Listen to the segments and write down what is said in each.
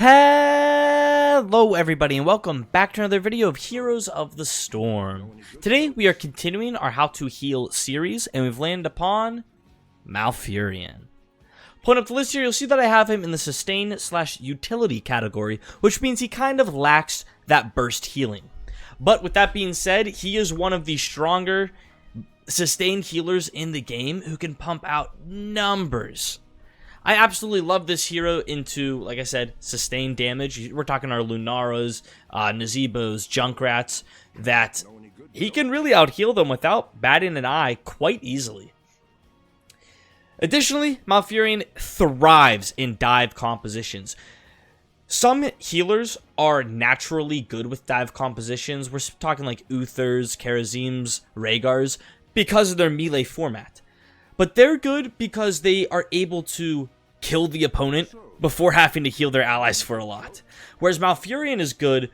Hello everybody and welcome back to another video of Heroes of the Storm. Today we are continuing our How to Heal series and we've landed upon Malfurion. Pulling up the list here, you'll see that I have him in the sustain/utility category, which means he kind of lacks that burst healing. But with that being said, he is one of the stronger sustained healers in the game who can pump out numbers. I absolutely love this hero into, like I said, sustained damage. We're talking our Lunaras, Nazebos, Junkrats, that he can really out-heal them without batting an eye quite easily. Additionally, Malfurion thrives in dive compositions. Some healers are naturally good with dive compositions. We're talking like Uthers, Karazims, Rhaegars, because of their melee format. But they're good because they are able to kill the opponent before having to heal their allies for a lot. Whereas Malfurion is good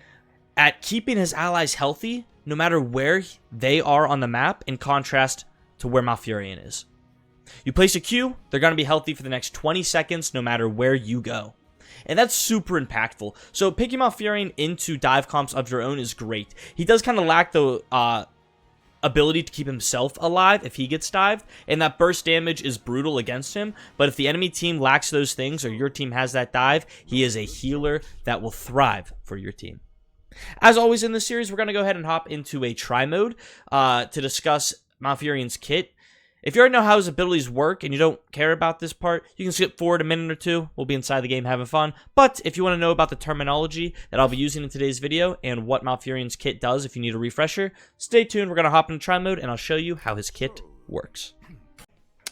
at keeping his allies healthy no matter where they are on the map, in contrast to where Malfurion is. You place a Q, they're going to be healthy for the next 20 seconds no matter where you go. And that's super impactful. So picking Malfurion into dive comps of your own is great. He does kind of lack the ability to keep himself alive if he gets dived, and that burst damage is brutal against him. But if the enemy team lacks those things or your team has that dive, he is a healer that will thrive for your team. As always in this series, we're going to go ahead and hop into a try mode to discuss Malfurion's kit. If you already know how his abilities work and you don't care about this part, you can skip forward a minute or two. We'll be inside the game having fun. But if you want to know about the terminology that I'll be using in today's video and what Malfurion's kit does if you need a refresher, stay tuned. We're going to hop into try mode and I'll show you how his kit works.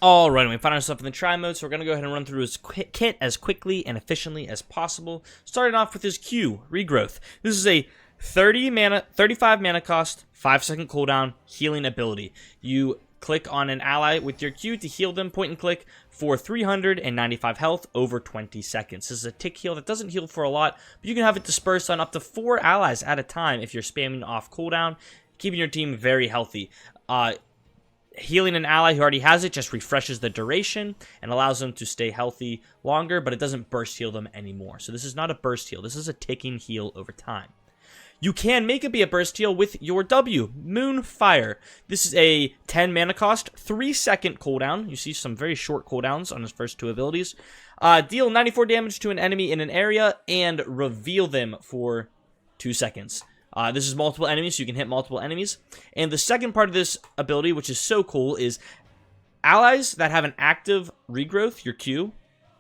Alright, we find ourselves in the try mode, so we're going to go ahead and run through his kit as quickly and efficiently as possible. Starting off with his Q, Regrowth. This is a 35 mana cost, 5-second cooldown, healing ability. You click on an ally with your Q to heal them, point and click, for 395 health over 20 seconds. This is a tick heal that doesn't heal for a lot, but you can have it dispersed on up to 4 allies at a time if you're spamming off cooldown, keeping your team very healthy. Healing an ally who already has it just refreshes the duration and allows them to stay healthy longer, but it doesn't burst heal them anymore. So this is not a burst heal. This is a ticking heal over time. You can make it be a burst heal with your W, Moonfire. This is a 10 mana cost, 3-second cooldown. You see some very short cooldowns on his first two abilities. Deal 94 damage to an enemy in an area and reveal them for 2 seconds. This is multiple enemies, so you can hit multiple enemies. And the second part of this ability, which is so cool, is allies that have an active regrowth, your Q,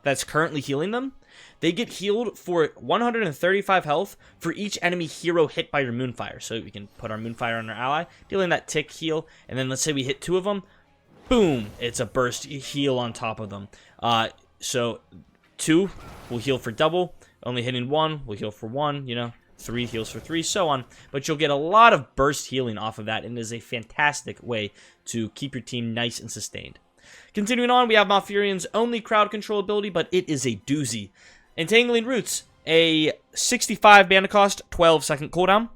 that's currently healing them, they get healed for 135 health for each enemy hero hit by your Moonfire. So we can put our Moonfire on our ally, dealing that tick heal, and then let's say we hit 2 of them, boom, it's a burst heal on top of them. So 2 will heal for double, only hitting 1 will heal for 1, you know, 3 heals for 3, so on. But you'll get a lot of burst healing off of that, and it is a fantastic way to keep your team nice and sustained. Continuing on, we have Malfurion's only crowd control ability, but it is a doozy. Entangling Roots, a 65 mana cost, 12-second cooldown.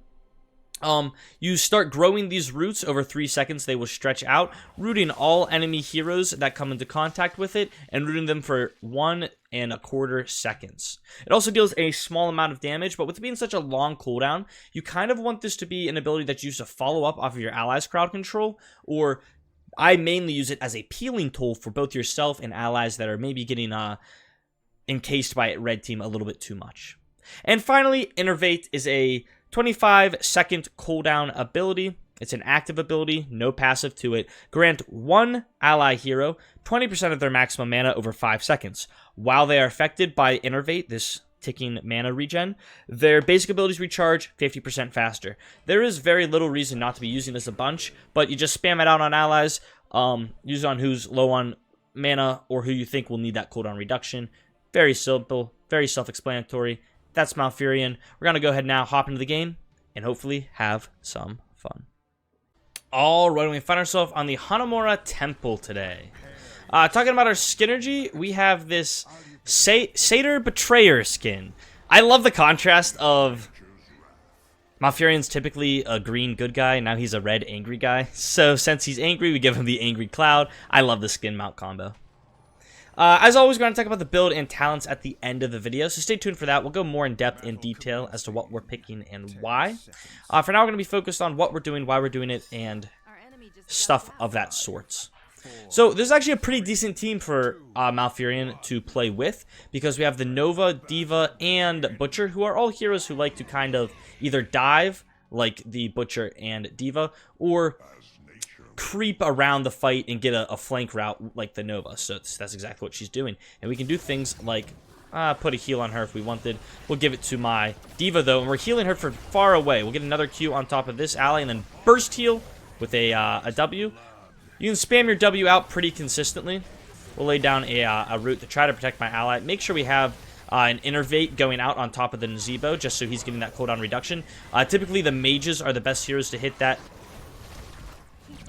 You start growing these roots over 3 seconds. They will stretch out, rooting all enemy heroes that come into contact with it, and rooting them for 1.25 seconds. It also deals a small amount of damage, but with it being such a long cooldown, you kind of want this to be an ability that's used to follow up off of your allies' crowd control, or I mainly use it as a peeling tool for both yourself and allies that are maybe getting encased by red team a little bit too much. And finally, Innervate is a 25-second cooldown ability. It's an active ability, no passive to it. Grant one ally hero 20% of their maximum mana over 5 seconds. While they are affected by Innervate, this ticking mana regen, their basic abilities recharge 50% faster. There is very little reason not to be using this a bunch, but you just spam it out on allies, use it on who's low on mana or who you think will need that cooldown reduction. Very simple, very self-explanatory. That's Malfurion. We're going to go ahead now, hop into the game, and hopefully have some fun. Alright, we find ourselves on the Hanamura Temple today. Talking about our Skinergy, we have this Satyr Betrayer skin. I love the contrast of Malfurion's typically a green good guy, now he's a red angry guy. So since he's angry, we give him the Angry Cloud. I love the skin mount combo. As always, we're going to talk about the build and talents at the end of the video, so stay tuned for that. We'll go more in depth in detail as to what we're picking and why. For now, we're going to be focused on what we're doing, why we're doing it, and stuff of that sort. So this is actually a pretty decent team for Malfurion to play with, because we have the Nova, Diva, and Butcher, who are all heroes who like to kind of either dive, like the Butcher and Diva, or creep around the fight and get a flank route like the Nova. So that's exactly what she's doing. And we can do things like put a heal on her if we wanted. We'll give it to my Diva, though, and we're healing her from far away. We'll get another Q on top of this ally, and then burst heal with a W. You can spam your W out pretty consistently. We'll lay down a root to try to protect my ally. Make sure we have an Innervate going out on top of the Nazebo, just so he's getting that cooldown reduction. Typically, the mages are the best heroes to hit that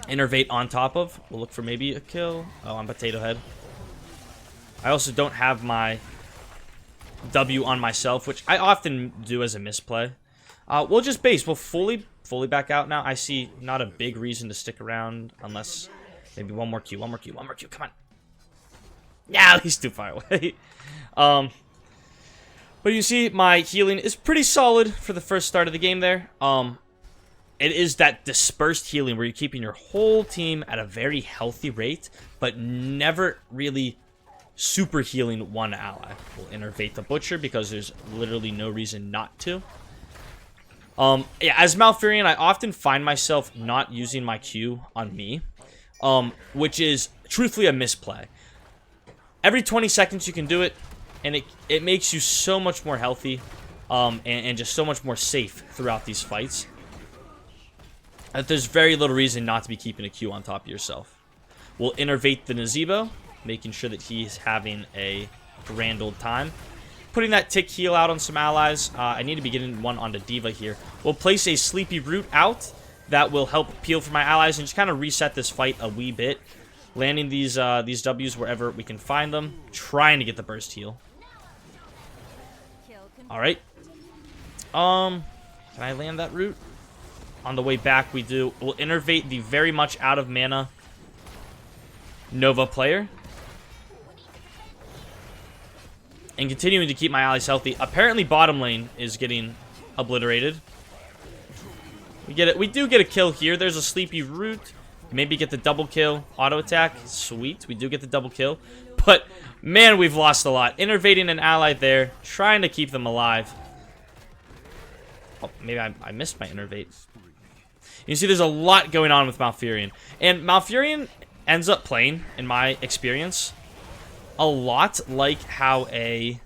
Innervate on top of. We'll look for maybe a kill. Oh, I'm Potato Head. I also don't have my W on myself, which I often do as a misplay. We'll just base. We'll fully back out now. I see not a big reason to stick around unless maybe one more Q. Come on. Yeah, he's too far away. But you see my healing is pretty solid for the first start of the game there. It is that dispersed healing where you're keeping your whole team at a very healthy rate, but never really super healing one ally. We'll Innervate the Butcher because there's literally no reason not to. Yeah, as Malfurion, I often find myself not using my Q on me, which is truthfully a misplay. Every 20 seconds you can do it, and it makes you so much more healthy, and just so much more safe throughout these fights. There's very little reason not to be keeping a Q on top of yourself. We'll Innervate the Nazebo, making sure that he's having a grand old time. Putting that tick heal out on some allies. I need to be getting one onto Diva here. We'll place a Sleepy Root out that will help peel for my allies and just kind of reset this fight a wee bit. Landing these Ws wherever we can find them. Trying to get the burst heal. Alright. Can I land that root? On the way back, we do. We'll Innervate the very much out of mana Nova player. And continuing to keep my allies healthy. Apparently, bottom lane is getting obliterated. We get it. We do get a kill here. There's a Sleepy Root. Maybe get the double kill. Auto attack. Sweet. We do get the double kill. But, man, we've lost a lot. Innervating an ally there. Trying to keep them alive. Oh, maybe I missed my Innervate. You see, there's a lot going on with Malfurion. And Malfurion ends up playing, in my experience, a lot like how a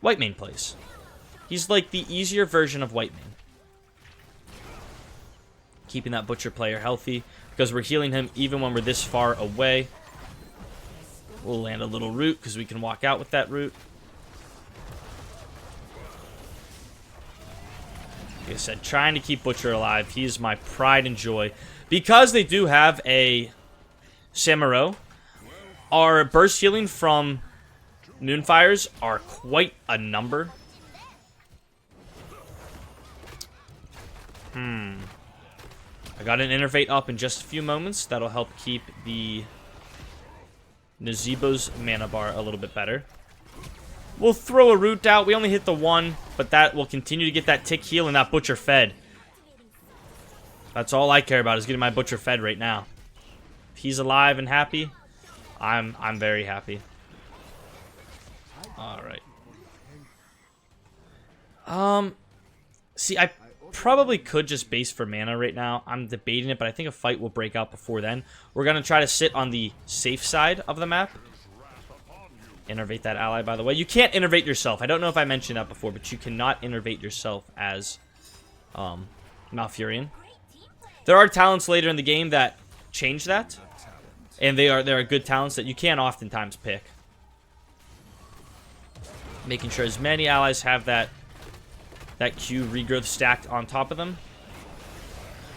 Whitemane plays. He's like the easier version of Whitemane. Keeping that Butcher player healthy, because we're healing him even when we're this far away. We'll land a little root, because we can walk out with that root. Like I said, trying to keep Butcher alive. He's my pride and joy. Because they do have a Samuro, our burst healing from Moonfires are quite a number. I got an Innervate up in just a few moments. That'll help keep the Nazebo's mana bar a little bit better. We'll throw a root out. We only hit the one, but that will continue to get that tick heal and that Butcher fed. That's all I care about is getting my Butcher fed right now. If he's alive and happy, I'm very happy. All right. See, I probably could just base for mana right now. I'm debating it, but I think a fight will break out before then. We're gonna try to sit on the safe side of the map. Innervate that ally, by the way. You can't Innervate yourself. I don't know if I mentioned that before, but you cannot Innervate yourself as Malfurion. There are talents later in the game that change that, and there are good talents that you can oftentimes pick. Making sure as many allies have that Q regrowth stacked on top of them.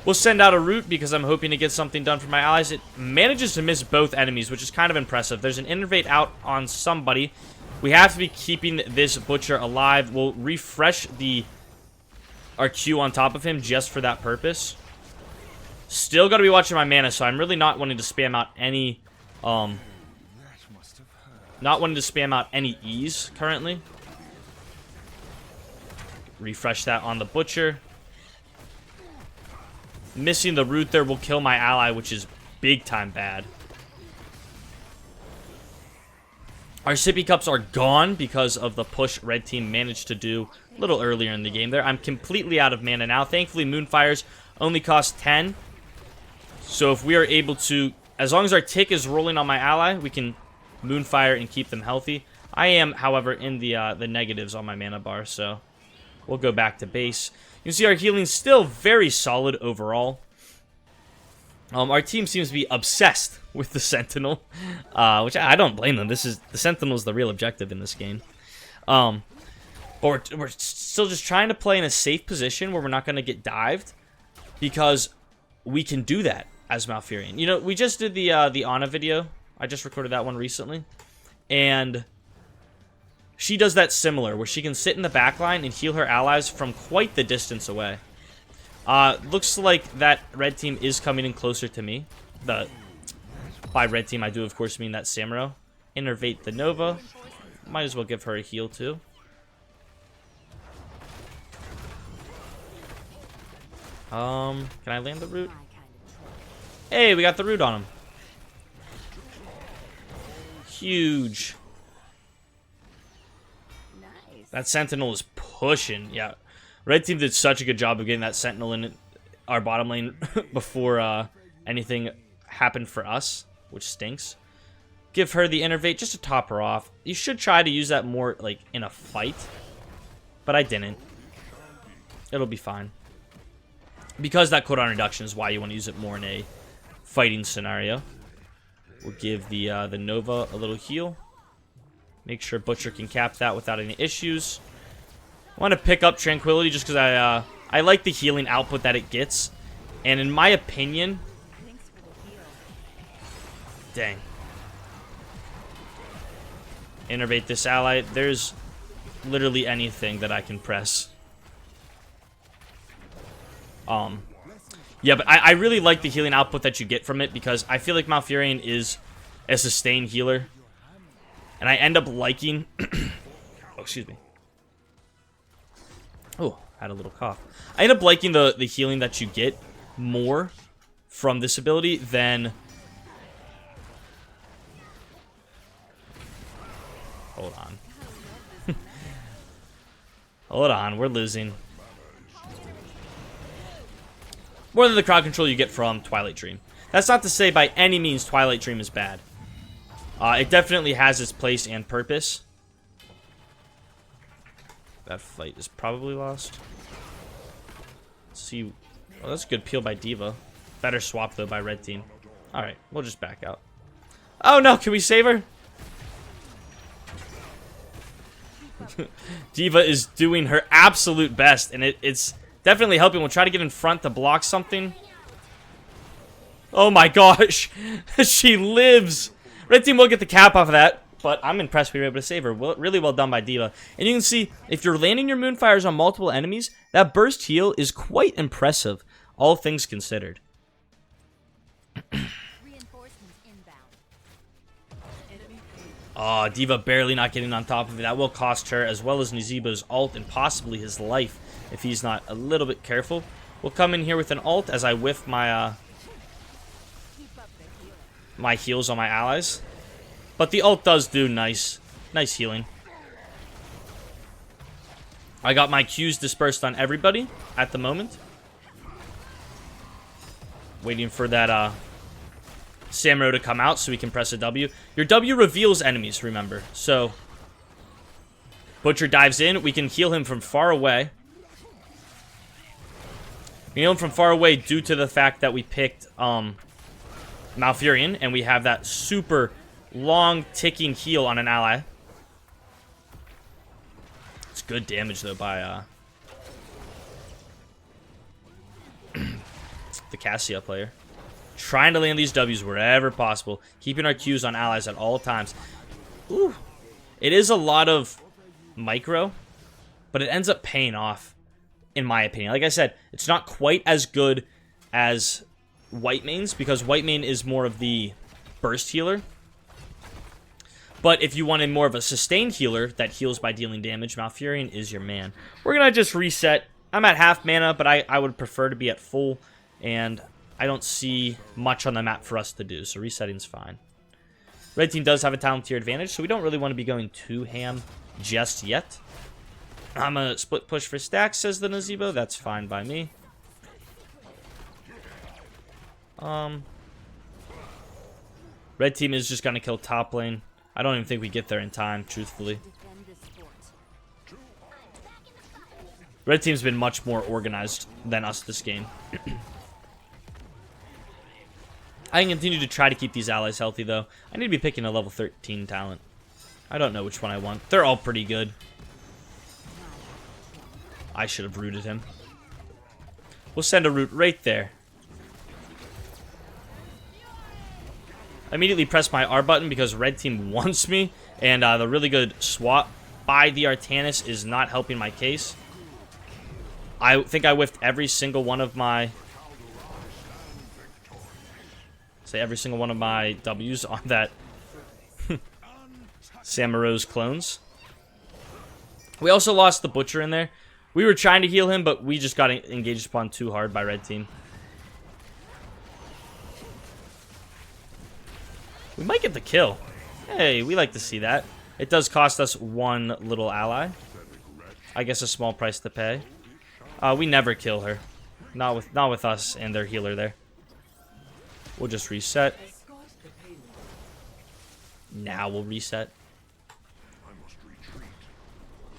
We'll send out a root because I'm hoping to get something done for my allies. It manages to miss both enemies, which is kind of impressive. There's an Innervate out on somebody. We have to be keeping this Butcher alive. We'll refresh our Q on top of him just for that purpose. Still got to be watching my mana, so I'm really not wanting to spam out any Not wanting to spam out any E's currently. Refresh that on the Butcher. Missing the root there will kill my ally, which is big time bad. Our sippy cups are gone because of the push red team managed to do a little earlier in the game there. I'm completely out of mana now. Thankfully, Moonfires only cost 10. So if we are able to, as long as our tick is rolling on my ally, we can Moonfire and keep them healthy. I am, however, in the negatives on my mana bar, so we'll go back to base. You can see our healing still very solid overall. Our team seems to be obsessed with the Sentinel, which I don't blame them. The Sentinel is the real objective in this game. But we're still just trying to play in a safe position where we're not going to get dived, because we can do that as Malfurion. You know, we just did the Ana video. I just recorded that one recently, and she does that similar, where she can sit in the backline and heal her allies from quite the distance away. Looks like that red team is coming in closer to me. By red team, I do, of course, mean that Samuro. Innervate the Nova. Might as well give her a heal, too. Can I land the root? Hey, we got the root on him. Huge. That Sentinel is pushing. Yeah. Red team did such a good job of getting that Sentinel in our bottom lane before anything happened for us, which stinks. Give her the Innervate just to top her off. You should try to use that more like in a fight, but I didn't. It'll be fine. Because that cooldown reduction is why you want to use it more in a fighting scenario. We'll give the Nova a little heal. Make sure Butcher can cap that without any issues. I want to pick up Tranquility just because I like the healing output that it gets. And in my opinion... Dang. Innervate this ally. There's literally anything that I can press. Yeah, but I really like the healing output that you get from it, because I feel like Malfurion is a sustained healer. And I end up liking... oh, excuse me. Oh, had a little cough. I end up liking the healing that you get more from this ability than... Hold on. Hold on, we're losing. More than the crowd control you get from Twilight Dream. That's not to say by any means Twilight Dream is bad. It definitely has its place and purpose. That fight is probably lost. Let's see. Oh, that's a good peel by D.Va. Better swap, though, by red team. Alright, we'll just back out. Oh, no. Can we save her? D.Va is doing her absolute best, and it's definitely helping. We'll try to get in front to block something. Oh, my gosh. She lives. Red team will get the cap off of that. But I'm impressed we were able to save her. Really well done by D.Va. And you can see, if you're landing your Moonfires on multiple enemies, that burst heal is quite impressive, all things considered. Oh, D.Va barely not getting on top of it. That will cost her, as well as Nuzibo's ult and possibly his life, if he's not a little bit careful. We'll come in here with an ult as I whiff my, my heals on my allies. But the ult does do nice healing. I got my Qs dispersed on everybody at the moment. Waiting for that Samuro to come out so we can press a W. Your W reveals enemies, remember. So, Butcher dives in. We can heal him from far away. We can heal him from far away due to the fact that we picked Malfurion, and we have that super... long ticking heal on an ally. It's good damage though by the Cassia player. Trying to land these W's wherever possible. Keeping our Qs on allies at all times. Ooh. It is a lot of micro, but it ends up paying off, in my opinion. Like I said, it's not quite as good as White Main's, because White Main is more of the burst healer. But if you wanted more of a sustained healer that heals by dealing damage, Malfurion is your man. We're going to just reset. I'm at half mana, but I would prefer to be at full. And I don't see much on the map for us to do, so resetting's fine. Red team does have a talent tier advantage, so we don't really want to be going too ham just yet. I'm a split push for stacks, says the Nazebo. That's fine by me. Red team is just going to kill top lane. I don't even think we get there in time, truthfully. Red team's been much more organized than us this game. I can continue to try to keep these allies healthy, though. I need to be picking a level 13 talent. I don't know which one I want. They're all pretty good. I should have rooted him. We'll send a root right there. I immediately press my R button because red team wants me, and the really good swap by the Artanis is not helping my case. I think I whiffed every single one of my... every single one of my W's on that Samurai's clones. We also lost the Butcher in there. We were trying to heal him, but we just got engaged upon too hard by red team. We might get the kill. Hey, we like to see that. It does cost us one little ally. I guess a small price to pay. We never kill her. Not with us and their healer there. We'll just reset. Now we'll reset.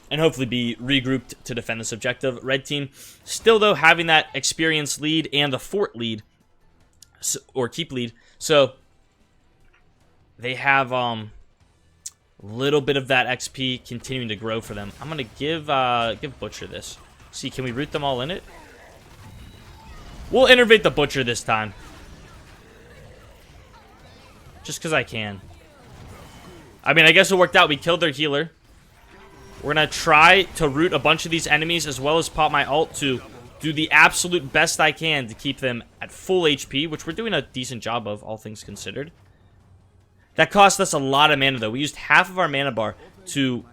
And hopefully be regrouped to defend this objective. Red team, still though, having that experience lead and the fort lead. Or keep lead. So, they have little bit of that XP continuing to grow for them. I'm going to give Butcher this. See, can we root them all in it? We'll innervate the Butcher this time. Just because I can. I mean, I guess it worked out. We killed their healer. We're going to try to root a bunch of these enemies as well as pop my ult to do the absolute best I can to keep them at full HP, which we're doing a decent job of, all things considered. That cost us a lot of mana, though. We used half of our mana bar to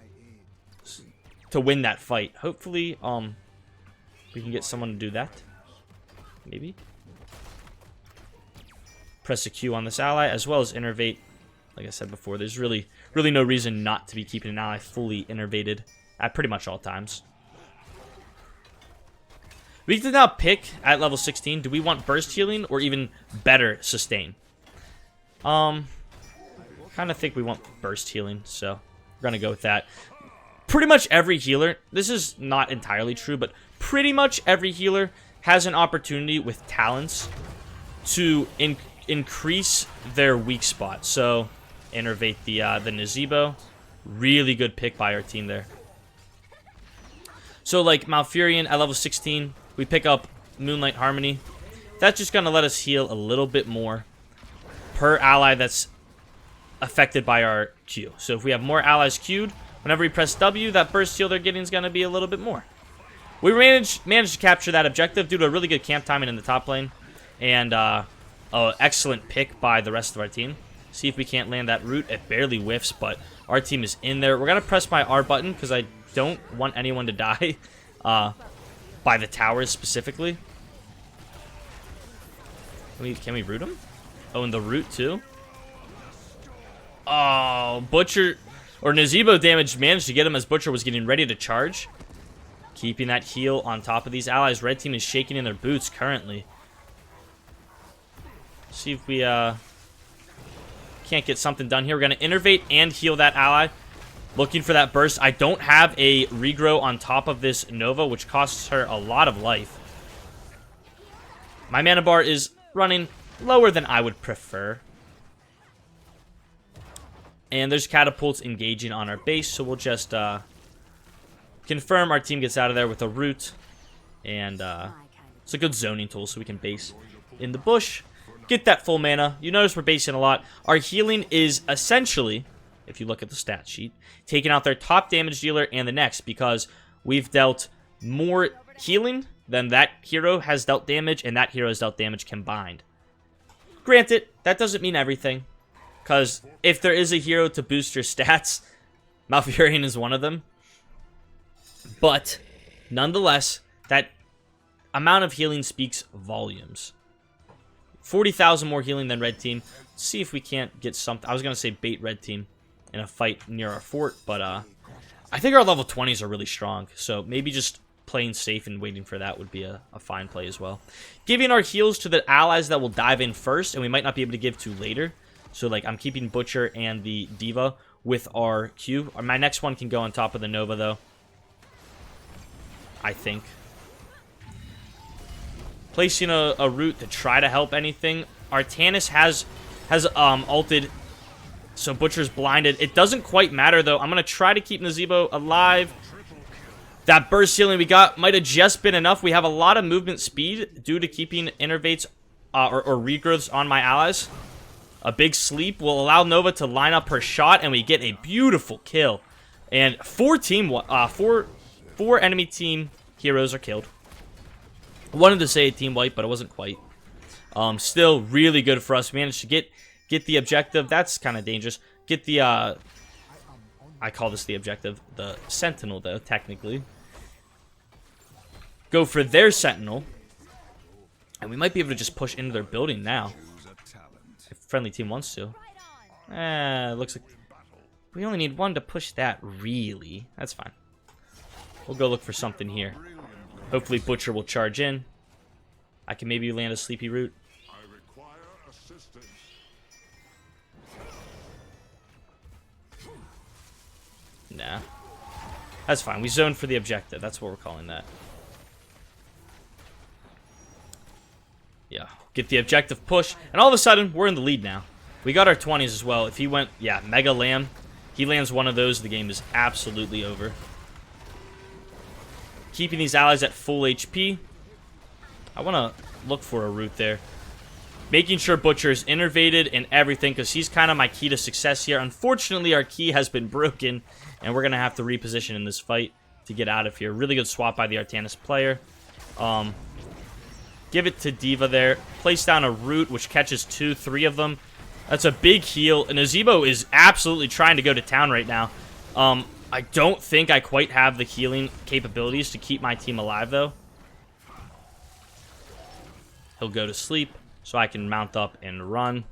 win that fight. Hopefully, we can get someone to do that. Maybe. Press a Q on this ally, as well as innervate. Like I said before, there's really no reason not to be keeping an ally fully innervated at pretty much all times. We can now pick, at level 16, do we want burst healing or even better sustain? Kind of think we want burst healing, so we're going to go with that. Pretty much every healer, this is not entirely true, but pretty much every healer has an opportunity with talents to increase their weak spot. So, innervate the Nazebo. Really good pick by our team there. So, like Malfurion at level 16, we pick up Moonlight Harmony. That's just going to let us heal a little bit more per ally that's affected by our Q. So if we have more allies queued, whenever we press W, that burst heal they're getting is going to be a little bit more. We managed to capture that objective due to a really good camp timing in the top lane. And an excellent pick by the rest of our team. See if we can't land that root. It barely whiffs, but our team is in there. We're going to press my R button because I don't want anyone to die by the towers specifically. Can we root them? Oh, and the root too? Oh, Butcher or Nazebo damage managed to get him as Butcher was getting ready to charge. Keeping that heal on top of these allies. Red team is shaking in their boots currently. See if we can't get something done here. We're going to innervate and heal that ally. Looking for that burst. I don't have a regrow on top of this Nova, which costs her a lot of life. My mana bar is running lower than I would prefer. And there's catapults engaging on our base, so we'll just confirm our team gets out of there with a root. And it's a good zoning tool, so we can base in the bush. Get that full mana. You notice we're basing a lot. Our healing is essentially, if you look at the stat sheet, taking out their top damage dealer and the next, because we've dealt more healing than that hero has dealt damage, and that hero has dealt damage combined. Granted, that doesn't mean everything. Because if there is a hero to boost your stats, Malfurion is one of them. But, nonetheless, that amount of healing speaks volumes. 40,000 more healing than red team. Let's see if we can't get something. I was going to say bait red team in a fight near our fort, but I think our level 20s are really strong. So maybe just playing safe and waiting for that would be a fine play as well. Giving our heals to the allies that will dive in first, and we might not be able to give to later. So like I'm keeping Butcher and the Diva with our Q. My next one can go on top of the Nova though. I think. Placing a root to try to help anything. Artanis has ulted, so Butcher's blinded. It doesn't quite matter though. I'm gonna try to keep Nazeebo alive. That burst healing we got might have just been enough. We have a lot of movement speed due to keeping innervates or regrowths on my allies. A big sleep will allow Nova to line up her shot, and we get a beautiful kill. And four enemy team heroes are killed. I wanted to say a team wipe, but it wasn't quite. Still really good for us. We managed to get the objective. That's kind of dangerous. Get the I call this the objective. The Sentinel, though, technically. Go for their Sentinel. And we might be able to just push into their building now. If friendly team wants to. Looks like we only need one to push that, really. That's fine. We'll go look for something here. Hopefully Butcher will charge in. I can maybe land a sleepy root. Nah. That's fine. We zoned for the objective. That's what we're calling that. Yeah. Get the objective push. And all of a sudden, we're in the lead now. We got our 20s as well. If he went, yeah, Mega Lamb. He lands one of those, the game is absolutely over. Keeping these allies at full HP. I want to look for a root there. Making sure Butcher is innervated and everything, because he's kind of my key to success here. Unfortunately, our key has been broken, and we're going to have to reposition in this fight to get out of here. Really good swap by the Artanis player. Give it to Diva there. Place down a root, which catches 2, 3 of them. That's a big heal. And Nazeebo is absolutely trying to go to town right now. I don't think I quite have the healing capabilities to keep my team alive, though. He'll go to sleep, so I can mount up and run.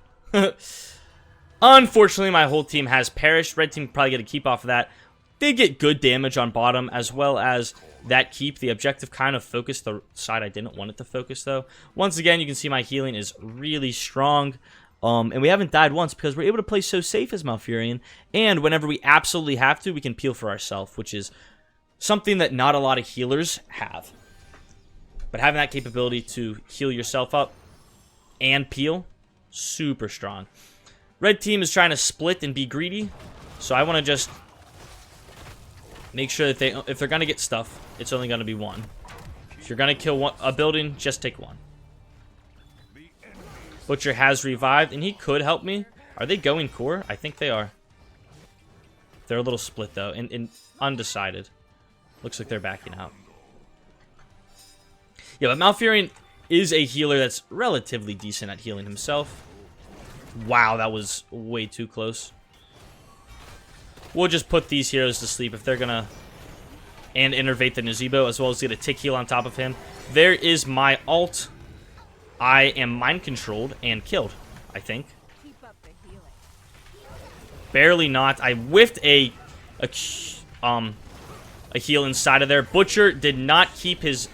Unfortunately, my whole team has perished. Red team probably get a keep off of that. They get good damage on bottom, as well as that keep. The objective kind of focused the side I didn't want it to focus, though. Once again, you can see my healing is really strong. And we haven't died once because we're able to play so safe as Malfurion. And whenever we absolutely have to, we can peel for ourselves, which is something that not a lot of healers have. But having that capability to heal yourself up and peel, super strong. Red team is trying to split and be greedy. So I want to just make sure that if they're going to get stuff, it's only going to be one. If you're going to kill a building, just take one. Butcher has revived, and he could help me. Are they going core? I think they are. They're a little split, though, and undecided. Looks like they're backing out. Yeah, but Malfurion is a healer that's relatively decent at healing himself. Wow, that was way too close. We'll just put these heroes to sleep if they're going to... and innervate the Nazeebo, as well as get a tick heal on top of him. There is my ult. I am mind-controlled and killed, I think. Barely not. I whiffed a heal inside of there. Butcher did not keep his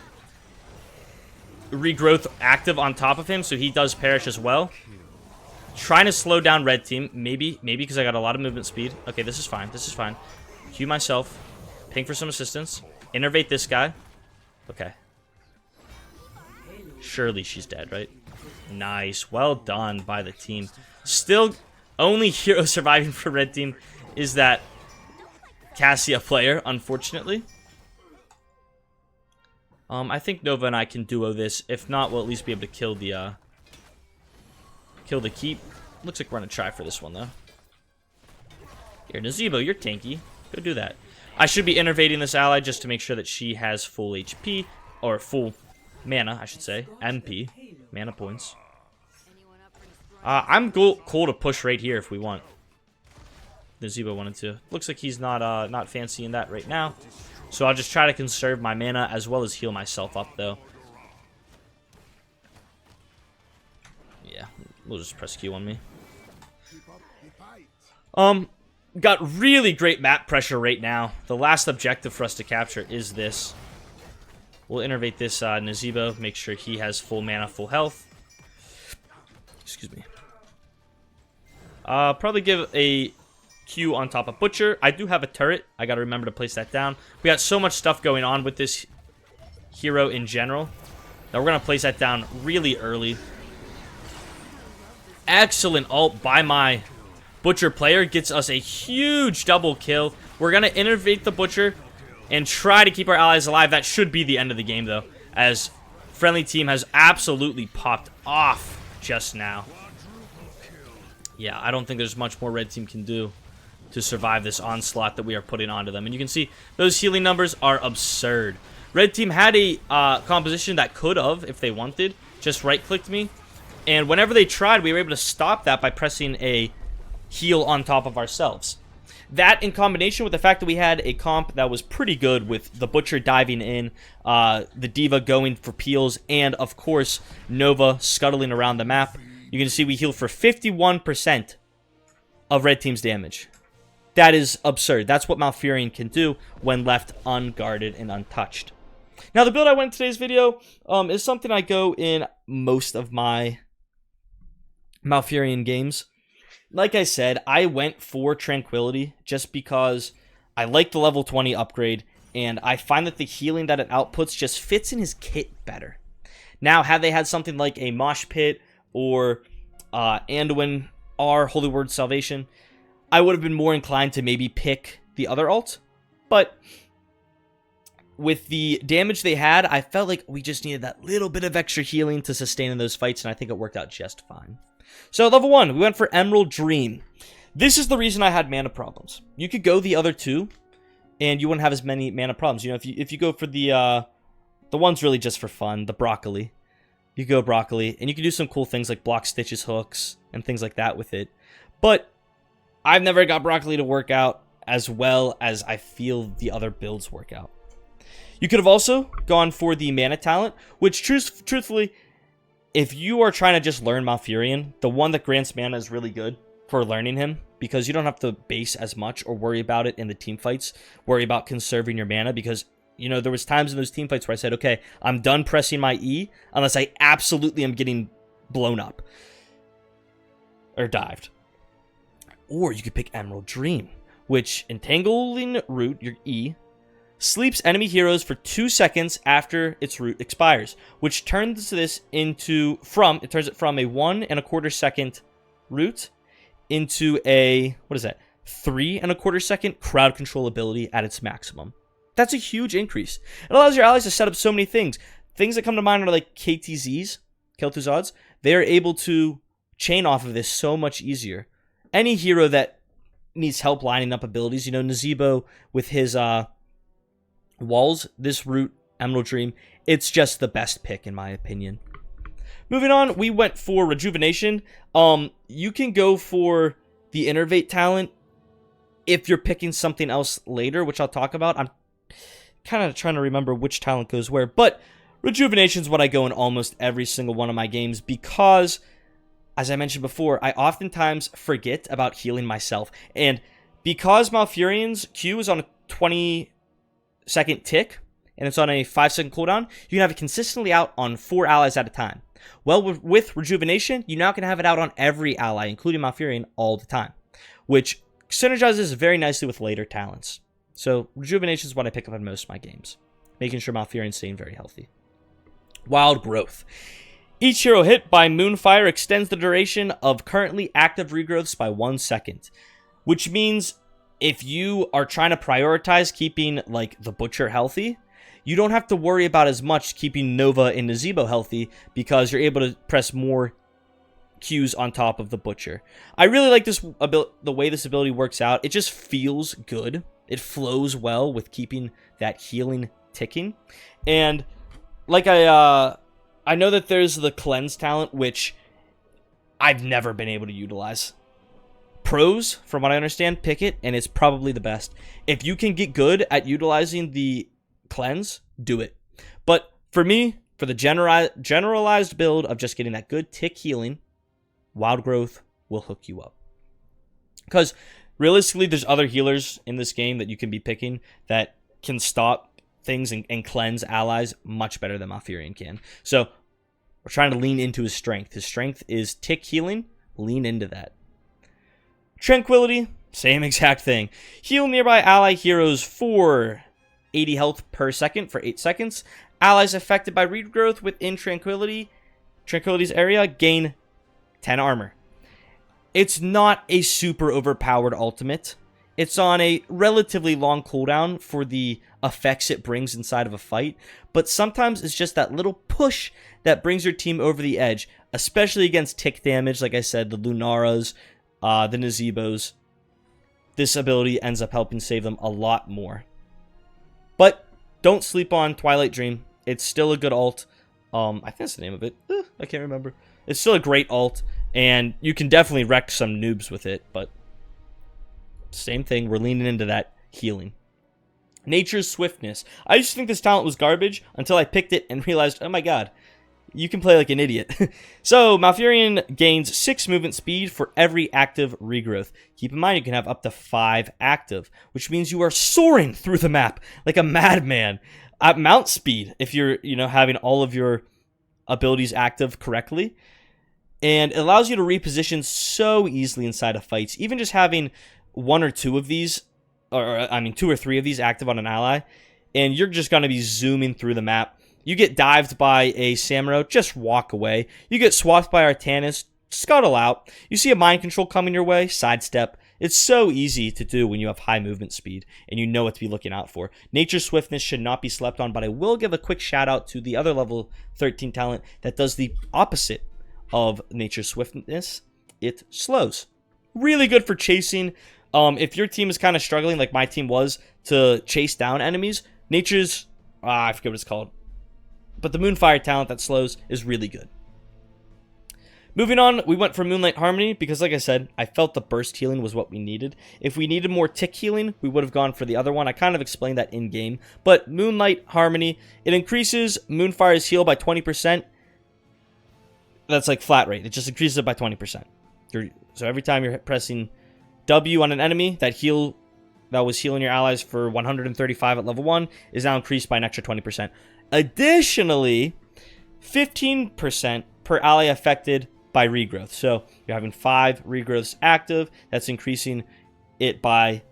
regrowth active on top of him, so he does perish as well. Trying to slow down red team. Maybe because I got a lot of movement speed. Okay, this is fine. This is fine. Cue myself. Ping for some assistance. Innervate this guy. Okay. Surely she's dead, right? Nice. Well done by the team. Still, only hero surviving for red team is that Cassia player, unfortunately. I think Nova and I can duo this. If not, we'll at least be able to kill the keep. Looks like we're going to try for this one, though. Here, Nazeebo, you're tanky. Go do that. I should be innervating this ally just to make sure that she has full HP, or full mana, I should say. MP. Mana points. I'm cool to push right here if we want. Nazebo wanted to. Looks like he's not fancying that right now. So I'll just try to conserve my mana as well as heal myself up, though. Yeah, we'll just press Q on me. Got really great map pressure right now. The last objective for us to capture is this. We'll innervate this Nazebo, make sure he has full mana, full health. Excuse me. Probably give a Q on top of Butcher. I do have a turret. I gotta remember to place that down. We got so much stuff going on with this hero in general that we're gonna place that down really early. Excellent ult by my Butcher player. Gets us a huge double kill. We're gonna innervate the Butcher and try to keep our allies alive. That should be the end of the game, though, as friendly team has absolutely popped off just now. Yeah, I don't think there's much more red team can do to survive this onslaught that we are putting onto them. And you can see those healing numbers are absurd. Red team had a composition that could have, if they wanted, just right-clicked me. And whenever they tried, we were able to stop that by pressing a heal on top of ourselves. That in combination with the fact that we had a comp that was pretty good with the Butcher diving in, the D.Va going for peels, and of course Nova scuttling around the map. You can see we healed for 51% of red team's damage. That is absurd. That's what Malfurion can do when left unguarded and untouched. Now the build I went in today's video is something I go in most of my Malfurion games. Like I said, I went for Tranquility just because I like the level 20 upgrade, and I find that the healing that it outputs just fits in his kit better. Now, had they had something like a Mosh Pit or Anduin R, Holy Word Salvation, I would have been more inclined to maybe pick the other ult. But with the damage they had, I felt like we just needed that little bit of extra healing to sustain in those fights, and I think it worked out just fine. So, level 1, we went for Emerald Dream. This is the reason I had mana problems. You could go the other two, and you wouldn't have as many mana problems. You know, if you go for the one's really just for fun, the Broccoli. You go Broccoli, and you can do some cool things like block Stitch's hooks and things like that with it. But I've never got Broccoli to work out as well as I feel the other builds work out. You could have also gone for the Mana Talent, which truthfully, if you are trying to just learn Malfurion, the one that grants mana is really good for learning him, because you don't have to base as much or worry about it in the team fights, worry about conserving your mana, because, you know, there was times in those team fights where I said, okay, I'm done pressing my E unless I absolutely am getting blown up or dived. Or you could pick Emerald Dream, which Entangling Root, your E, sleeps enemy heroes for 2 seconds after its root expires, which turns this into from a 1.25 second root into a 3.25 second crowd control ability at its maximum. That's a huge increase. It allows your allies to set up so many things. Things that come to mind are like KTZs, Kill to Zods. They are able to chain off of this so much easier. Any hero that needs help lining up abilities, you know, Nazebo with his walls, this root, Emerald Dream, it's just the best pick in my opinion. Moving on, we went for Rejuvenation. You can go for the Innervate talent if you're picking something else later, which I'll talk about. I'm kind of trying to remember which talent goes where, but Rejuvenation is what I go in almost every single one of my games because, as I mentioned before, I oftentimes forget about healing myself. And because Malfurion's Q is on a 20-second tick, and it's on a 5-second cooldown, you can have it consistently out on 4 allies at a time. Well, with Rejuvenation, you now can have it out on every ally, including Malfurion, all the time, which synergizes very nicely with later talents. So Rejuvenation is what I pick up in most of my games, making sure Malfurion's staying very healthy. Wild Growth. Each hero hit by Moonfire extends the duration of currently active regrowths by 1 second, which means if you are trying to prioritize keeping like the Butcher healthy, you don't have to worry about as much keeping Nova and Nazebo healthy because you're able to press more Qs on top of the Butcher. I really like this the way this ability works out. It just feels good. It flows well with keeping that healing ticking. And like I know that there's the Cleanse talent, which I've never been able to utilize. Pros, from what I understand, pick it, and it's probably the best. If you can get good at utilizing the cleanse, do it. But for me, for the generalized build of just getting that good tick healing, Wild Growth will hook you up. Because realistically, there's other healers in this game that you can be picking that can stop things and cleanse allies much better than Malfurion can. So we're trying to lean into his strength. His strength is tick healing. Lean into that. Tranquility, same exact thing. Heal nearby ally heroes for 80 health per second for 8 seconds. Allies affected by regrowth within Tranquility's area gain 10 armor. It's not a super overpowered ultimate. It's on a relatively long cooldown for the effects it brings inside of a fight, but sometimes it's just that little push that brings your team over the edge, especially against tick damage, like I said, the Lunaras, the Nazebos. This ability ends up helping save them a lot more. But don't sleep on Twilight Dream. It's still a good ult. I think that's the name of it. I can't remember. It's still a great ult, and you can definitely wreck some noobs with it, but same thing. We're leaning into that healing. Nature's Swiftness. I used to think this talent was garbage until I picked it and realized, oh my god, you can play like an idiot. So, Malfurion gains 6 movement speed for every active regrowth. Keep in mind, you can have up to 5 active, which means you are soaring through the map like a madman at mount speed if you're, having all of your abilities active correctly. And it allows you to reposition so easily inside of fights. Even just having 1 or 2 of these, 2 or 3 of these active on an ally, and you're just going to be zooming through the map. You get dived by a Samuro, just walk away. You get swapped by Artanis, scuttle out. You see a mind control coming your way, sidestep. It's so easy to do when you have high movement speed and you know what to be looking out for. Nature's Swiftness should not be slept on, but I will give a quick shout out to the other level 13 talent that does the opposite of Nature's Swiftness. It slows. Really good for chasing. If your team is kind of struggling, like my team was, to chase down enemies, Nature's, I forget what it's called, but the Moonfire talent that slows is really good. Moving on, we went for Moonlight Harmony because, like I said, I felt the burst healing was what we needed. If we needed more tick healing, we would have gone for the other one. I kind of explained that in-game. But Moonlight Harmony, it increases Moonfire's heal by 20%. That's like flat rate. It just increases it by 20%. So every time you're pressing W on an enemy, that heal that was healing your allies for 135 at level 1 is now increased by an extra 20%. Additionally, 15% per ally affected by regrowth. So you're having 5 regrowths active. That's increasing it by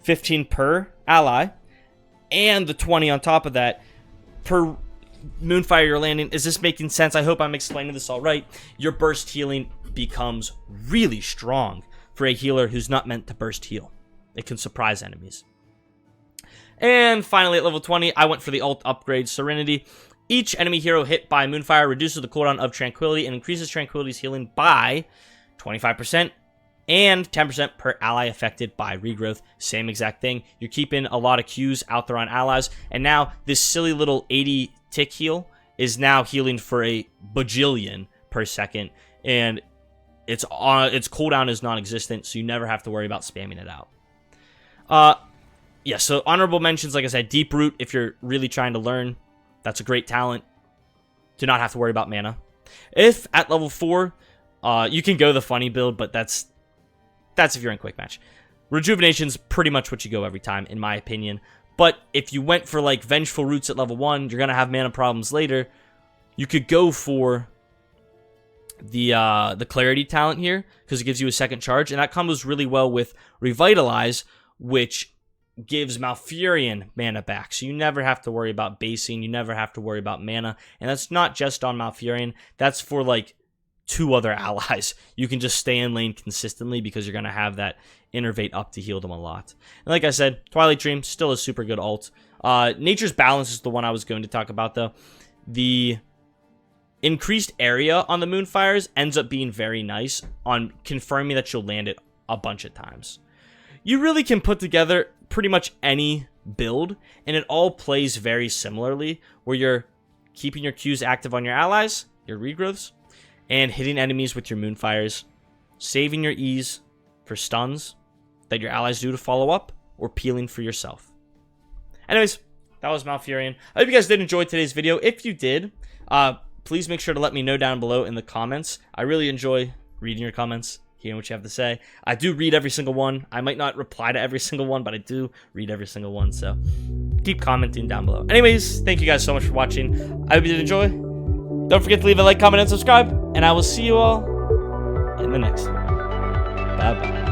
15 per ally. And the 20 on top of that per Moonfire you're landing. Is this making sense? I hope I'm explaining this all right. Your burst healing becomes really strong for a healer who's not meant to burst heal. It can surprise enemies. And finally, at level 20, I went for the ult upgrade, Serenity. Each enemy hero hit by Moonfire reduces the cooldown of Tranquility and increases Tranquility's healing by 25% and 10% per ally affected by regrowth. Same exact thing. You're keeping a lot of Qs out there on allies, and now this silly little 80 tick heal is now healing for a bajillion per second, and its cooldown is non-existent, so you never have to worry about spamming it out. Yeah, so honorable mentions, like I said, Deep Root, if you're really trying to learn, that's a great talent. Do not have to worry about mana. If at level 4, you can go the funny build, but that's if you're in quick match. Rejuvenation's pretty much what you go every time, in my opinion. But if you went for like Vengeful Roots at level 1, you're gonna have mana problems later. You could go for the Clarity talent here, because it gives you a second charge, and that combos really well with Revitalize, which gives Malfurion mana back. So you never have to worry about basing, you never have to worry about mana, and that's not just on Malfurion, that's for like 2 other allies. You can just stay in lane consistently because you're going to have that Innervate up to heal them a lot. And like I said, Twilight Dream, still a super good ult. Nature's Balance is the one I was going to talk about though. The increased area on the Moonfires ends up being very nice on confirming that you'll land it a bunch of times. You really can put together pretty much any build, and it all plays very similarly, where you're keeping your Qs active on your allies, your regrowths, and hitting enemies with your Moonfires, saving your E's for stuns that your allies do to follow up, or peeling for yourself. Anyways, that was Malfurion. I hope you guys did enjoy today's video. If you did, please make sure to let me know down below in the comments. I really enjoy reading your comments, hearing what you have to say. I do read every single one. I might not reply to every single one, but I do read every single one, so keep commenting down below. Anyways, thank you guys so much for watching. I hope you did enjoy. Don't forget to leave a like, comment, and subscribe, and I will see you all in the next one. Bye-bye.